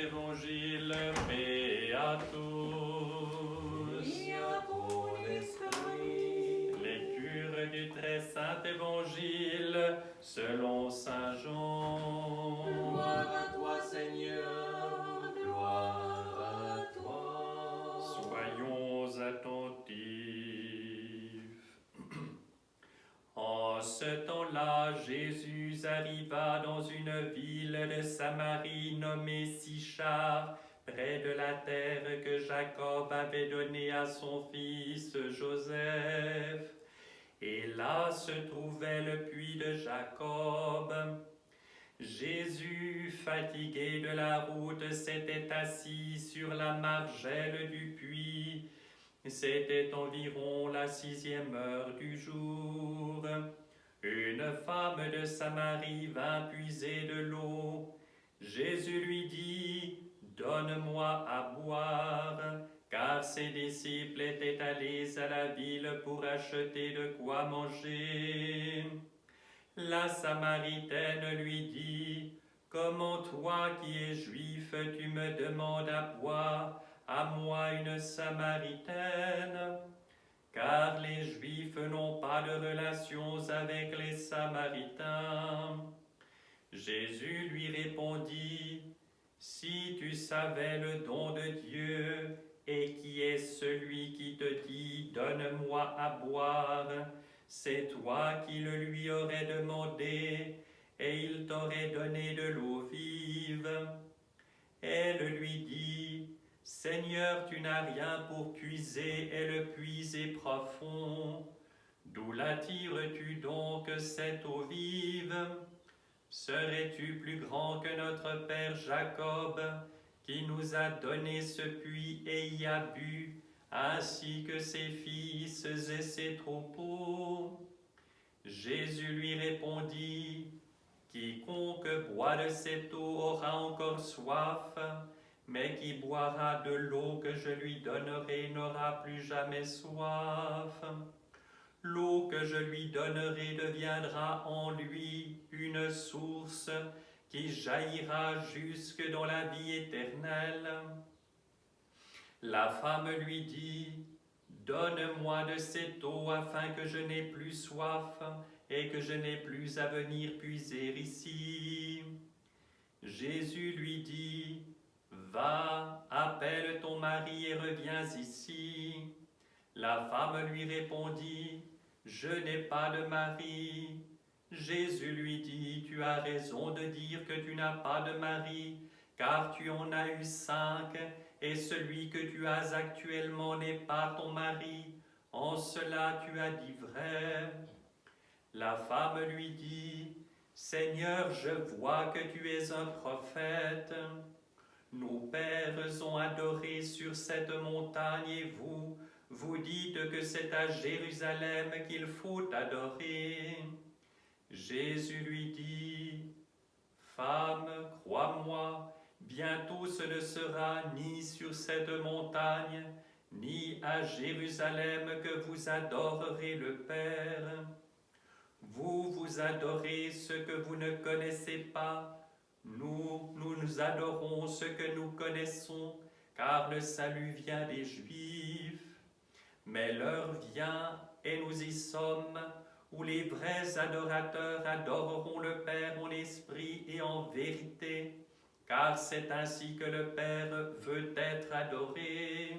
Évangile, paix à tous. Et à ton esprit. Lecture du très saint Évangile selon saint Jean. Gloire à toi, Seigneur, gloire à toi. Soyons attentifs. En ce temps-là, Jésus arriva dans une ville de Samarie nommée Sychar, près de la terre que Jacob avait donnée à son fils Joseph. Et là se trouvait le puits de Jacob. Jésus, fatigué de la route, s'était assis sur la margelle du puits. C'était environ la 6e heure du jour. Une femme de Samarie vint puiser de l'eau. Jésus lui dit, « Donne-moi à boire », car ses disciples étaient allés à la ville pour acheter de quoi manger. La Samaritaine lui dit, « Comment toi qui es juif, tu me demandes à boire, à moi une Samaritaine ?» Car les Juifs n'ont pas de relations avec les Samaritains. Jésus lui répondit, « Si tu savais le don de Dieu, et qui est celui qui te dit, donne-moi à boire, c'est toi qui le lui aurais demandé, et il t'aurait donné de l'eau vive. » Elle lui dit, « Seigneur, tu n'as rien pour puiser, et le puits est profond. D'où l'attires-tu donc cette eau vive? Serais-tu plus grand que notre père Jacob, qui nous a donné ce puits et y a bu, ainsi que ses fils et ses troupeaux? » Jésus lui répondit, « Quiconque boit de cette eau aura encore soif, mais qui boira de l'eau que je lui donnerai n'aura plus jamais soif. L'eau que je lui donnerai deviendra en lui une source qui jaillira jusque dans la vie éternelle. » La femme lui dit, « Donne-moi de cette eau afin que je n'ai plus soif et que je n'ai plus à venir puiser ici. » Jésus lui dit, « Va, appelle ton mari et reviens ici. » La femme lui répondit, « Je n'ai pas de mari. » Jésus lui dit, « Tu as raison de dire que tu n'as pas de mari, car tu en as eu 5, et celui que tu as actuellement n'est pas ton mari. En cela tu as dit vrai. » La femme lui dit, « Seigneur, je vois que tu es un prophète. Nos pères ont adoré sur cette montagne et vous, vous dites que c'est à Jérusalem qu'il faut adorer. » Jésus lui dit, « Femme, crois-moi, bientôt ce ne sera ni sur cette montagne, ni à Jérusalem que vous adorerez le Père. Vous, vous adorez ce que vous ne connaissez pas. Nous adorons ce que nous connaissons, car le salut vient des Juifs. Mais l'heure vient, et nous y sommes, où les vrais adorateurs adoreront le Père en esprit et en vérité, car c'est ainsi que le Père veut être adoré.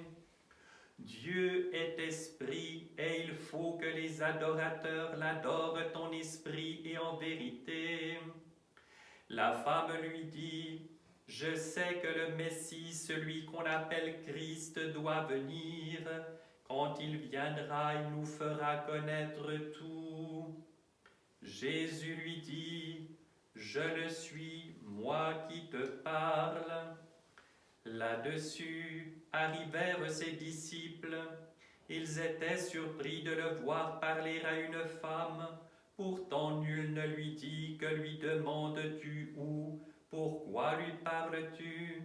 Dieu est esprit, et il faut que les adorateurs l'adorent en esprit et en vérité. » La femme lui dit, « Je sais que le Messie, celui qu'on appelle Christ, doit venir. Quand il viendra, il nous fera connaître tout. » Jésus lui dit, « Je le suis, moi qui te parle. » Là-dessus arrivèrent ses disciples. Ils étaient surpris de le voir parler à une femme. Pourtant nul ne lui dit, « Que lui demandes-tu » ou « Pourquoi lui parles-tu »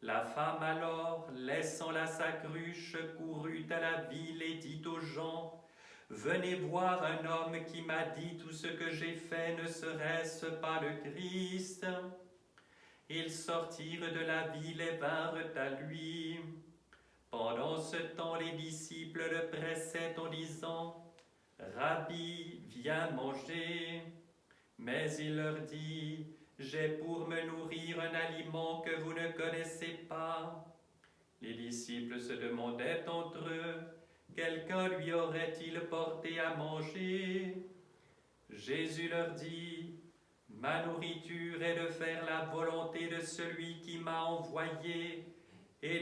La femme alors, laissant là sa cruche, courut à la ville et dit aux gens, « Venez voir un homme qui m'a dit tout ce que j'ai fait, ne serait-ce pas le Christ ?» Ils sortirent de la ville et vinrent à lui. Pendant ce temps, les disciples le pressaient en disant, « Rabbi, viens manger. » Mais il leur dit, « J'ai pour me nourrir un aliment que vous ne connaissez pas. » Les disciples se demandaient entre eux, « Quelqu'un lui aurait-il porté à manger ?» Jésus leur dit, « Ma nourriture est de faire la volonté de celui qui m'a envoyé et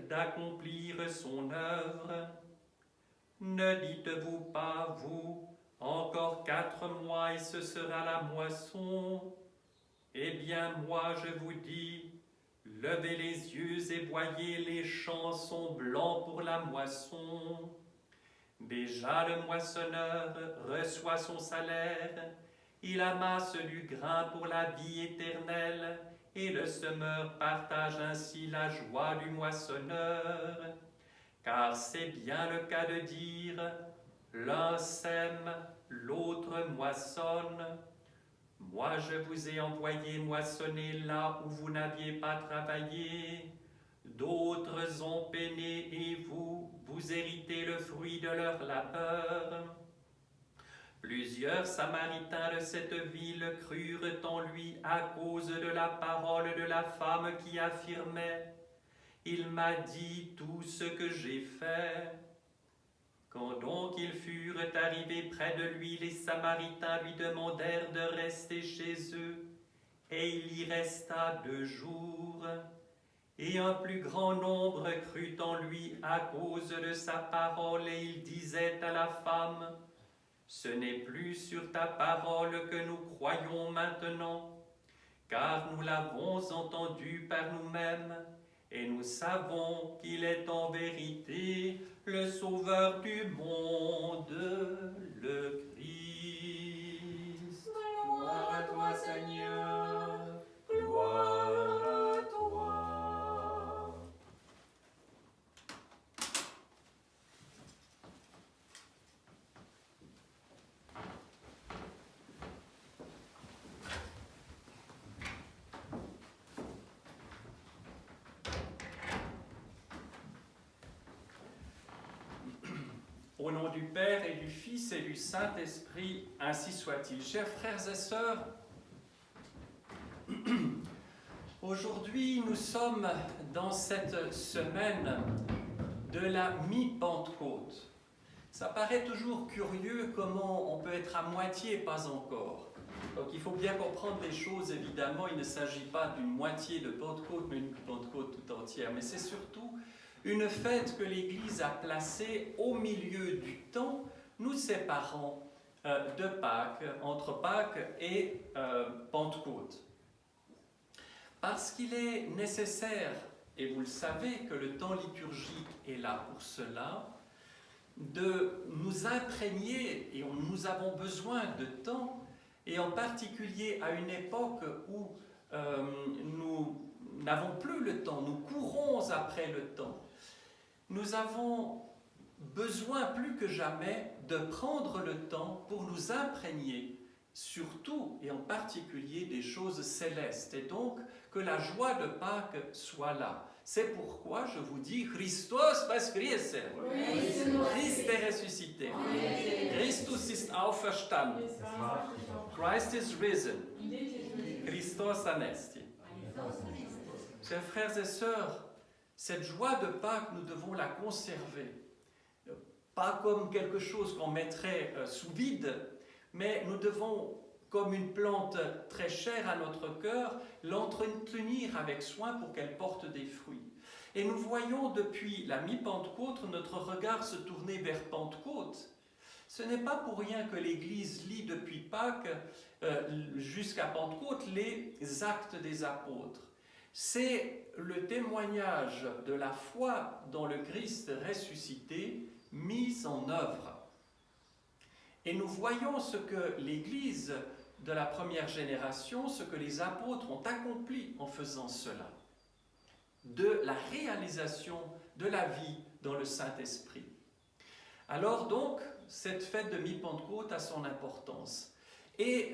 d'accomplir son œuvre. Ne dites-vous pas, vous, encore 4 mois et ce sera la moisson? Eh bien, moi je vous dis, levez les yeux et voyez, les champs sont blancs pour la moisson. Déjà le moissonneur reçoit son salaire, il amasse du grain pour la vie éternelle, et le semeur partage ainsi la joie du moissonneur. Car c'est bien le cas de dire, l'un sème, l'autre moissonne. Moi je vous ai envoyé moissonner là où vous n'aviez pas travaillé. D'autres ont peiné et vous héritez le fruit de leur labeur. Plusieurs Samaritains de cette ville crurent en lui à cause de la parole de la femme qui affirmait, « Il m'a dit tout ce que j'ai fait. » Quand donc ils furent arrivés près de lui, les Samaritains lui demandèrent de rester chez eux, et il y resta 2 jours. Et un plus grand nombre crut en lui à cause de sa parole, et il disait à la femme, « Ce n'est plus sur ta parole que nous croyons maintenant, car nous l'avons entendu par nous-mêmes, et nous savons qu'il est en vérité le Sauveur du monde, le Christ. » Gloire à toi, Seigneur, gloire à toi. Au nom du Père et du Fils et du Saint-Esprit, ainsi soit-il. Chers frères et sœurs, aujourd'hui nous sommes dans cette semaine de la mi-Pentecôte. Ça paraît toujours curieux comment on peut être à moitié, pas encore. Donc il faut bien comprendre les choses, évidemment, il ne s'agit pas d'une moitié de Pentecôte, mais une Pentecôte tout entière. Mais c'est surtout une fête que l'Église a placée au milieu du temps, nous séparant de Pâques, entre Pâques et Pentecôte. Parce qu'il est nécessaire, et vous le savez, que le temps liturgique est là pour cela, de nous imprégner, et nous avons besoin de temps, et en particulier à une époque où nous n'avons plus le temps, nous courons après le temps. Nous avons besoin plus que jamais de prendre le temps pour nous imprégner, surtout et en particulier des choses célestes, et donc que la joie de Pâques soit là. C'est pourquoi je vous dis, Christus voskreese, Christ est ressuscité, Christus ist auferstanden, Christ is risen, Christos anesti. Chers frères et sœurs, cette joie de Pâques, nous devons la conserver. Pas comme quelque chose qu'on mettrait sous vide, mais nous devons, comme une plante très chère à notre cœur, l'entretenir avec soin pour qu'elle porte des fruits. Et nous voyons depuis la mi-Pentecôte notre regard se tourner vers Pentecôte. Ce n'est pas pour rien que l'Église lit depuis Pâques jusqu'à Pentecôte les actes des apôtres. C'est le témoignage de la foi dans le Christ ressuscité mis en œuvre. Et nous voyons ce que l'Église de la première génération, ce que les apôtres ont accompli en faisant cela, de la réalisation de la vie dans le Saint-Esprit. Alors donc, cette fête de mi-Pentecôte a son importance. Et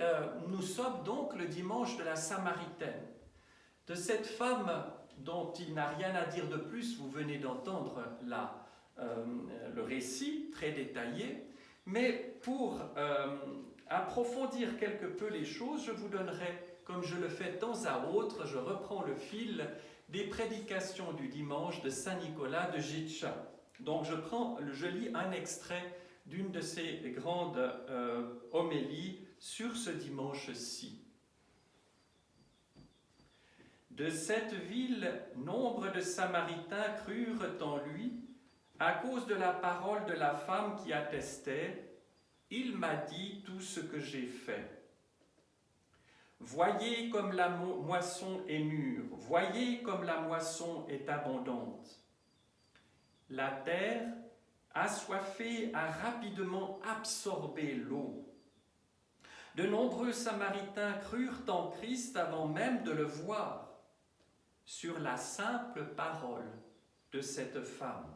nous sommes donc le dimanche de la Samaritaine. De cette femme dont il n'a rien à dire de plus, vous venez d'entendre le récit très détaillé, mais pour approfondir quelque peu les choses, je vous donnerai, comme je le fais de temps à autre, je reprends le fil des prédications du dimanche de Saint Nicolas de Gytcha. Donc je lis un extrait d'une de ces grandes homélies sur ce dimanche-ci. De cette ville, nombre de Samaritains crurent en lui à cause de la parole de la femme qui attestait « Il m'a dit tout ce que j'ai fait ». Voyez comme la moisson est mûre, voyez comme la moisson est abondante. La terre, assoiffée, a rapidement absorbé l'eau. De nombreux Samaritains crurent en Christ avant même de le voir, sur la simple parole de cette femme.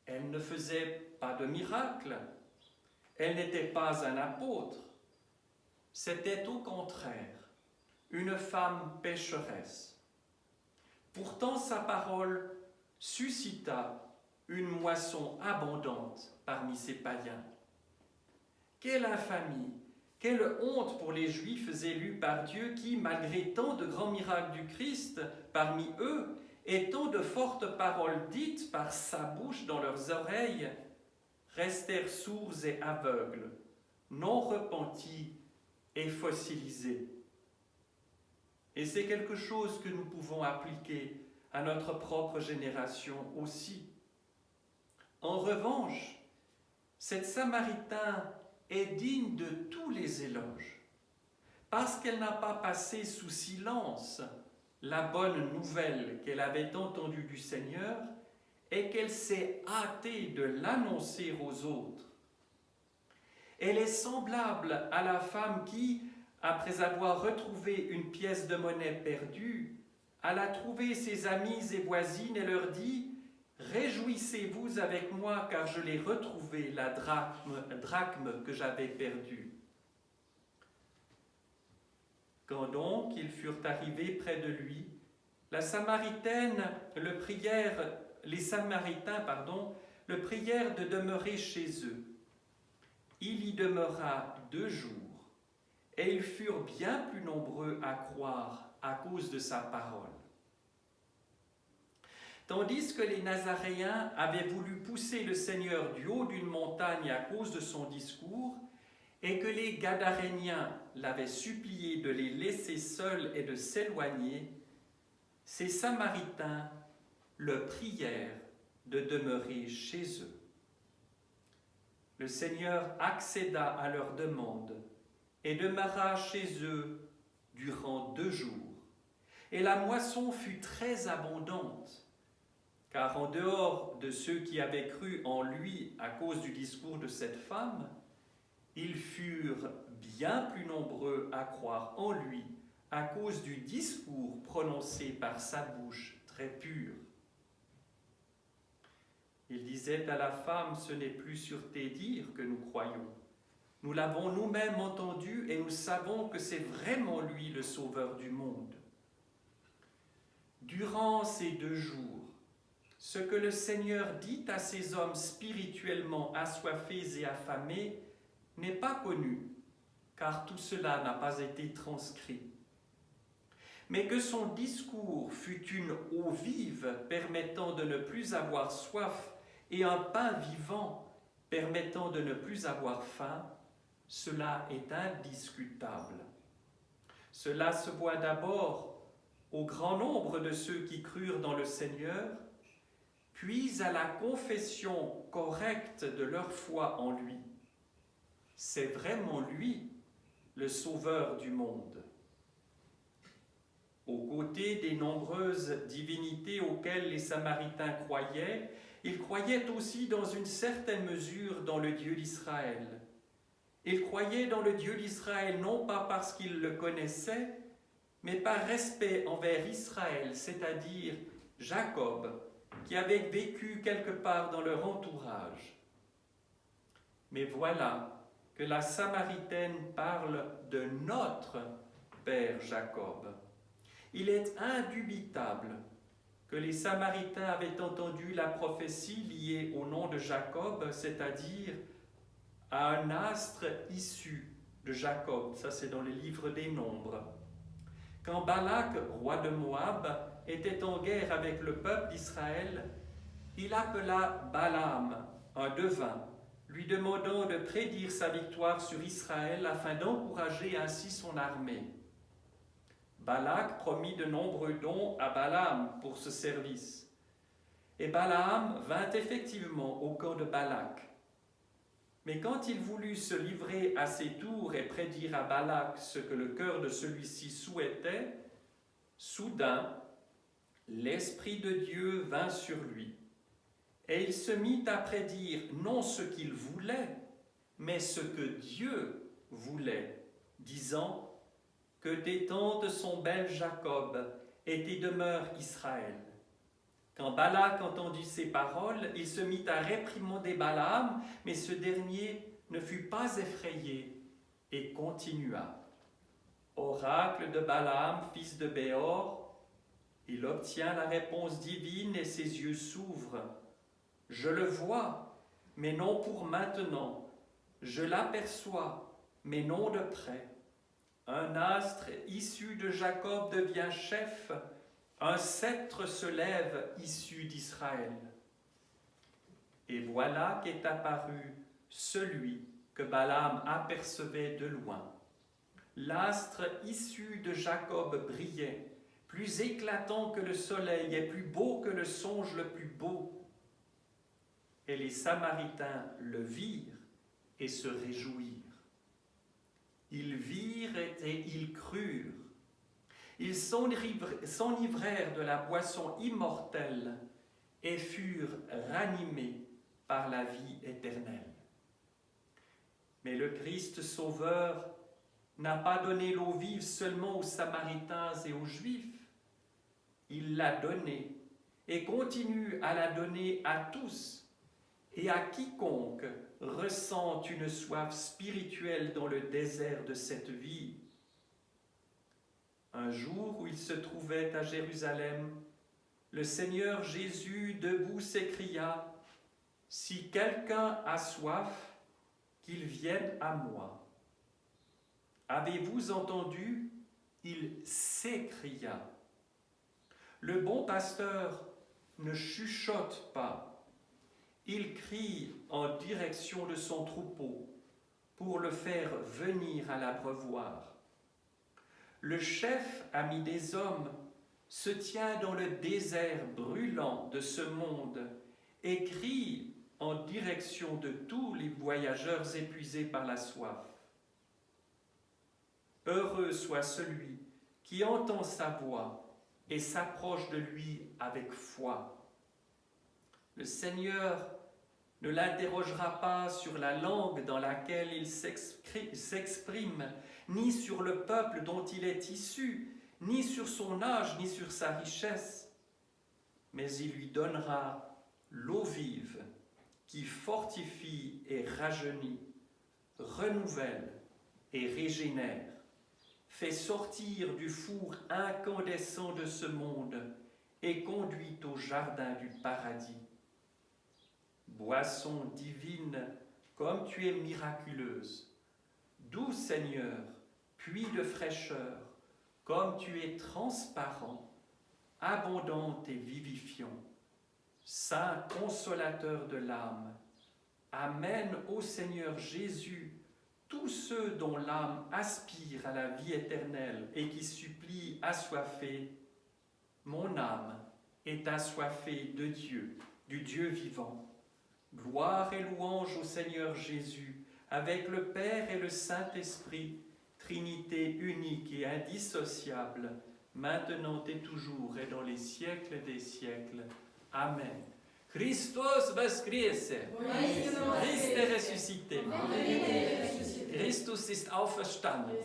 Elle ne faisait pas de miracle, elle n'était pas un apôtre, c'était au contraire une femme pécheresse. Pourtant sa parole suscita une moisson abondante parmi ces païens. Quelle infamie, quelle honte pour les Juifs élus par Dieu qui, malgré tant de grands miracles du Christ parmi eux et tant de fortes paroles dites par sa bouche dans leurs oreilles, restèrent sourds et aveugles, non repentis et fossilisés. Et c'est quelque chose que nous pouvons appliquer à notre propre génération aussi. En revanche, cette Samaritain est digne de tous les éloges, parce qu'elle n'a pas passé sous silence la bonne nouvelle qu'elle avait entendue du Seigneur et qu'elle s'est hâtée de l'annoncer aux autres. Elle est semblable à la femme qui, après avoir retrouvé une pièce de monnaie perdue, alla trouver ses amies et voisines et leur dit « Réjouissez-vous avec moi, car je l'ai retrouvée, la drachme que j'avais perdue. » Quand donc ils furent arrivés près de lui, les Samaritains le prièrent de demeurer chez eux. Il y demeura 2 jours, et ils furent bien plus nombreux à croire à cause de sa parole. Tandis que les Nazaréens avaient voulu pousser le Seigneur du haut d'une montagne à cause de son discours, et que les Gadaréniens l'avaient supplié de les laisser seuls et de s'éloigner, ces Samaritains le prièrent de demeurer chez eux. Le Seigneur accéda à leur demande et demeura chez eux durant 2 jours. Et la moisson fut très abondante, car en dehors de ceux qui avaient cru en lui à cause du discours de cette femme, ils furent bien plus nombreux à croire en lui à cause du discours prononcé par sa bouche très pure. Il disait à la femme, ce n'est plus sur tes dires que nous croyons. Nous l'avons nous-mêmes entendu et nous savons que c'est vraiment lui le Sauveur du monde. Durant ces 2 jours, ce que le Seigneur dit à ces hommes spirituellement assoiffés et affamés n'est pas connu, car tout cela n'a pas été transcrit. Mais que son discours fut une eau vive permettant de ne plus avoir soif et un pain vivant permettant de ne plus avoir faim, cela est indiscutable. Cela se voit d'abord au grand nombre de ceux qui crurent dans le Seigneur, puis à la confession correcte de leur foi en lui. C'est vraiment lui, le Sauveur du monde. Aux côtés des nombreuses divinités auxquelles les Samaritains croyaient, ils croyaient aussi dans une certaine mesure dans le Dieu d'Israël. Ils croyaient dans le Dieu d'Israël non pas parce qu'ils le connaissaient, mais par respect envers Israël, c'est-à-dire Jacob, qui avait vécu quelque part dans leur entourage. Mais voilà que la Samaritaine parle de notre Père Jacob. Il est indubitable que les Samaritains avaient entendu la prophétie liée au nom de Jacob, c'est-à-dire à un astre issu de Jacob. Ça, c'est dans le livre des Nombres. Quand Balak, roi de Moab, était en guerre avec le peuple d'Israël, il appela Balaam, un devin, lui demandant de prédire sa victoire sur Israël afin d'encourager ainsi son armée. Balak promit de nombreux dons à Balaam pour ce service. Et Balaam vint effectivement au camp de Balak. Mais quand il voulut se livrer à ses tours et prédire à Balak ce que le cœur de celui-ci souhaitait, soudain, l'Esprit de Dieu vint sur lui. Et il se mit à prédire non ce qu'il voulait, mais ce que Dieu voulait, disant que tes tentes sont belles Jacob et tes demeures Israël. Quand Balak entendit ces paroles, il se mit à réprimander Balaam, mais ce dernier ne fut pas effrayé et continua. Oracle de Balaam, fils de Béor, il obtient la réponse divine et ses yeux s'ouvrent. Je le vois, mais non pour maintenant. Je l'aperçois, mais non de près. Un astre issu de Jacob devient chef. Un sceptre se lève issu d'Israël. Et voilà qu'est apparu celui que Balaam apercevait de loin. L'astre issu de Jacob brillait, plus éclatant que le soleil et plus beau que le songe le plus beau. Et les Samaritains le virent et se réjouirent. Ils virent et ils crurent. Ils s'enivrèrent de la boisson immortelle et furent ranimés par la vie éternelle. Mais le Christ Sauveur n'a pas donné l'eau vive seulement aux Samaritains et aux Juifs. Il l'a donnée et continue à la donner à tous et à quiconque ressent une soif spirituelle dans le désert de cette vie. Un jour où il se trouvait à Jérusalem, le Seigneur Jésus debout s'écria « Si quelqu'un a soif, qu'il vienne à moi. » Avez-vous entendu? Il s'écria. Le bon pasteur ne chuchote pas. Il crie en direction de son troupeau pour le faire venir à l'abreuvoir. Le chef ami des hommes se tient dans le désert brûlant de ce monde et crie en direction de tous les voyageurs épuisés par la soif. Heureux soit celui qui entend sa voix et s'approche de lui avec foi. Le Seigneur ne l'interrogera pas sur la langue dans laquelle il s'exprime, ni sur le peuple dont il est issu, ni sur son âge, ni sur sa richesse, mais il lui donnera l'eau vive qui fortifie et rajeunit, renouvelle et régénère, fait sortir du four incandescent de ce monde et conduit au jardin du paradis. Boisson divine, comme tu es miraculeuse, doux Seigneur, puits de fraîcheur, comme tu es transparent, abondante et vivifiant, Saint consolateur de l'âme, amène au Seigneur Jésus tous ceux dont l'âme aspire à la vie éternelle et qui supplient assoiffés. Mon âme est assoiffée de Dieu, du Dieu vivant. Gloire et louange au Seigneur Jésus, avec le Père et le Saint-Esprit, Trinité unique et indissociable, maintenant et toujours et dans les siècles des siècles. Amen. Christus voskreese. Christ est ressuscité. Christus ist auferstanden.